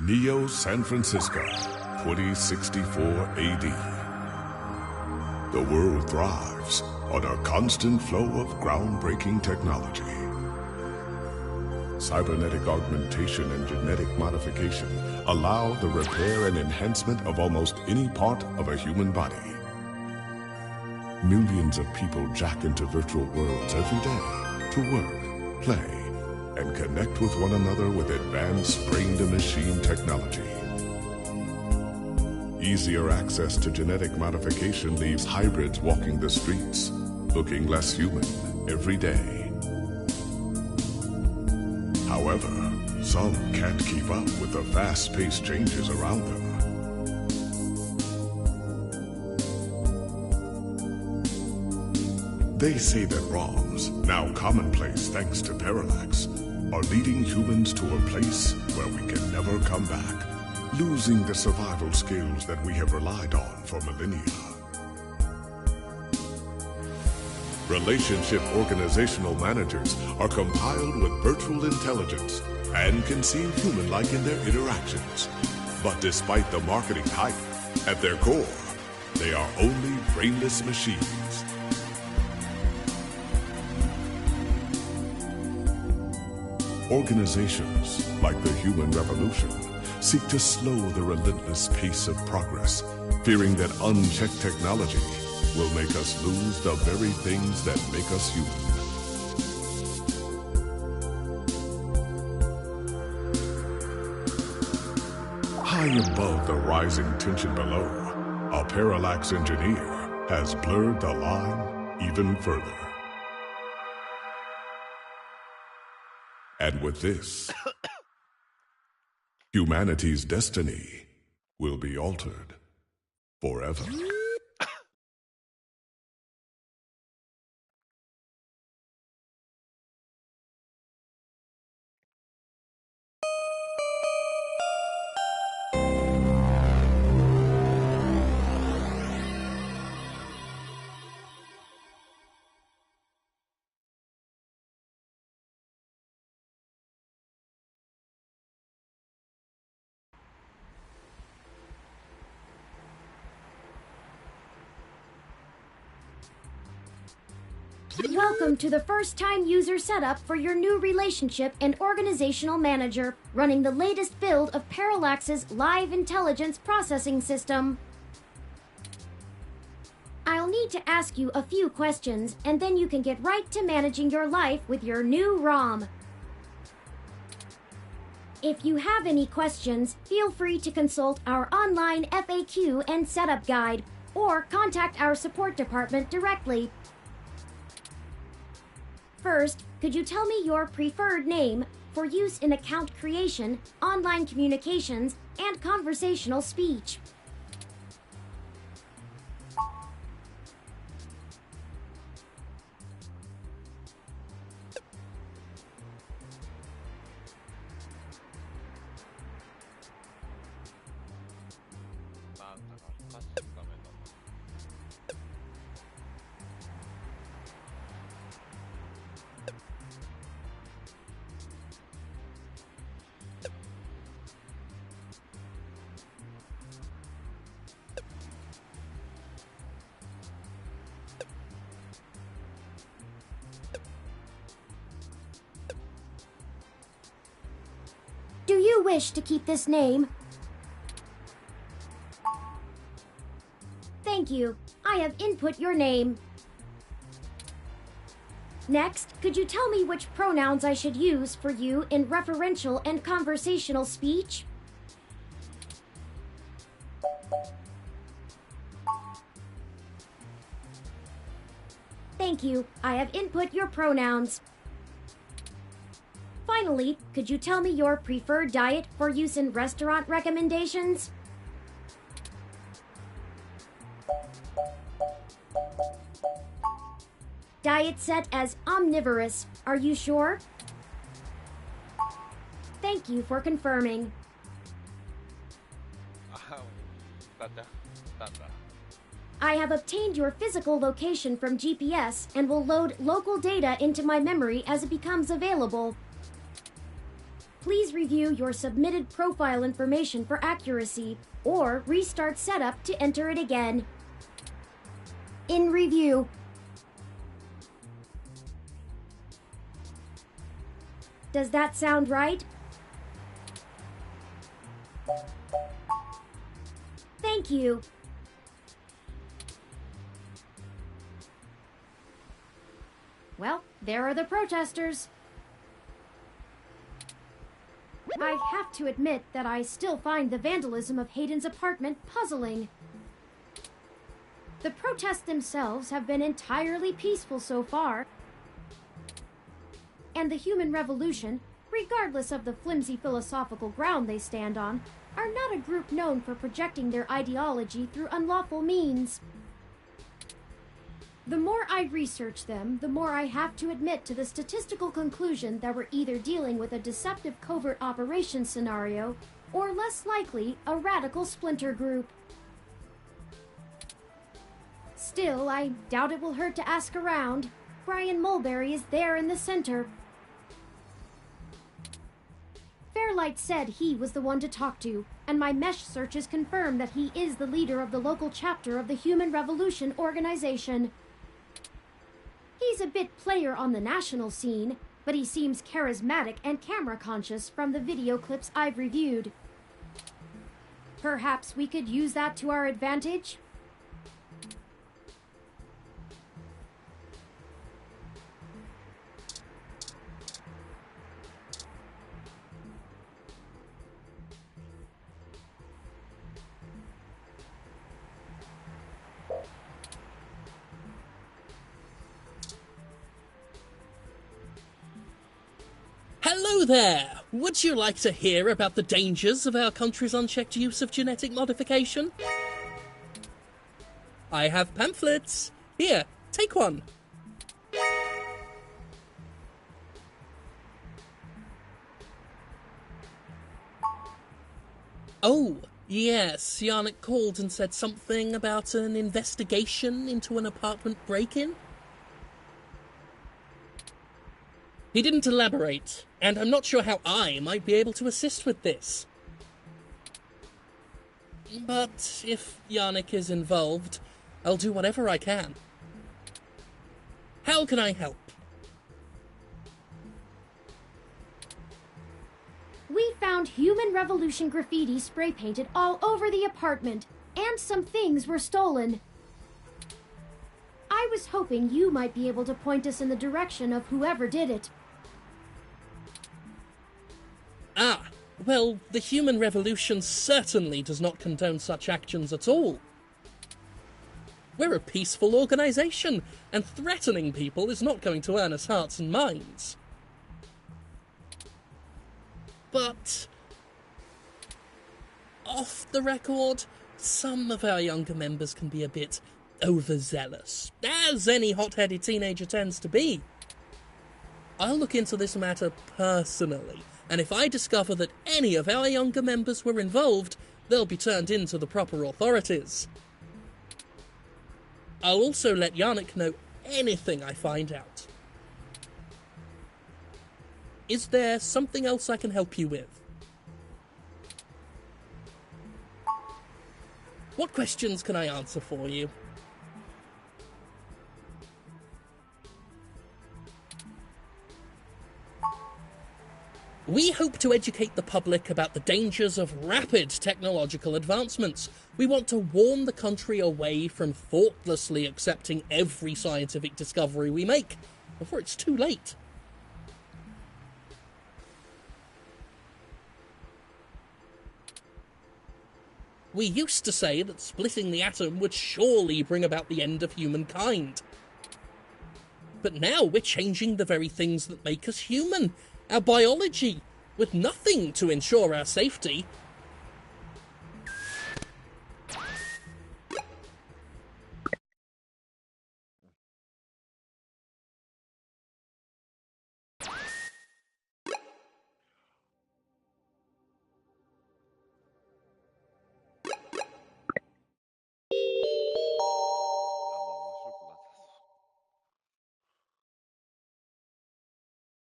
Neo San Francisco, 2064 AD. The world thrives on a constant flow of groundbreaking technology. Cybernetic augmentation and genetic modification allow the repair and enhancement of almost any part of a human body. Millions of people jack into virtual worlds every day to work, play, and connect with one another with advanced brain-to-machine technology. Easier access to genetic modification leaves hybrids walking the streets, looking less human every day. However, some can't keep up with the fast-paced changes around them. They say that ROMs, now commonplace thanks to Parallax, are leading humans to a place where we can never come back, losing the survival skills that we have relied on for millennia. Relationship organizational managers are compiled with virtual intelligence and can seem human-like in their interactions. But despite the marketing hype, at their core, they are only brainless machines. Organizations, like the Human Revolution, seek to slow the relentless pace of progress, fearing that unchecked technology will make us lose the very things that make us human. High above the rising tension below, a Parallax engineer has blurred the line even further. And with this, humanity's destiny will be altered forever. Welcome to the first-time user setup for your new relationship and organizational manager, running the latest build of Parallax's live intelligence processing system. I'll need to ask you a few questions, and then you can get right to managing your life with your new ROM. If you have any questions, feel free to consult our online FAQ and setup guide, or contact our support department directly. First, could you tell me your preferred name for use in account creation, online communications, and conversational speech? Do you wish to keep this name? Thank you. I have input your name. Next, could you tell me which pronouns I should use for you in referential and conversational speech? Thank you. I have input your pronouns. Finally, could you tell me your preferred diet for use in restaurant recommendations? Diet set as omnivorous. Are you sure? Thank you for confirming. I have obtained your physical location from GPS and will load local data into my memory as it becomes available. please review your submitted profile information for accuracy, or restart setup to enter it again. In review. Does that sound right? Thank you. Well, there are the protesters. I have to admit that I still find the vandalism of Hayden's apartment puzzling. The protests themselves have been entirely peaceful so far, and the human revolution, regardless of the flimsy philosophical ground they stand on, are not a group known for projecting their ideology through unlawful means. The more I research them, the more I have to admit to the statistical conclusion that we're either dealing with a deceptive covert operations scenario, or less likely, a radical splinter group. Still, I doubt it will hurt to ask around. Brian Mulberry is there in the center. Fairlight said he was the one to talk to, and my mesh searches confirm that he is the leader of the local chapter of the Human Revolution organization. He's a bit player on the national scene, but he seems charismatic and camera-conscious from the video clips I've reviewed. Perhaps we could use that to our advantage? Hello there! Would you like to hear about the dangers of our country's unchecked use of genetic modification? I have pamphlets. Here, take one. Oh, yes, Yannick called and said something about an investigation into an apartment break-in. He didn't elaborate, and I'm not sure how I might be able to assist with this. But if Yannick is involved, I'll do whatever I can. How can I help? We found Human Revolution graffiti spray painted all over the apartment, and some things were stolen. I was hoping you might be able to point us in the direction of whoever did it. Ah, well, the Human Revolution certainly does not condone such actions at all. We're a peaceful organisation, and threatening people is not going to earn us hearts and minds. But off the record, some of our younger members can be a bit overzealous, as any hot-headed teenager tends to be. I'll look into this matter personally, and if I discover that any of our younger members were involved, they'll be turned in to the proper authorities. I'll also let Yannick know anything I find out. Is there something else I can help you with? What questions can I answer for you? We hope to educate the public about the dangers of rapid technological advancements. We want to warn the country away from thoughtlessly accepting every scientific discovery we make before it's too late. We used to say that splitting the atom would surely bring about the end of humankind. But now we're changing the very things that make us human. Our biology, with nothing to ensure our safety,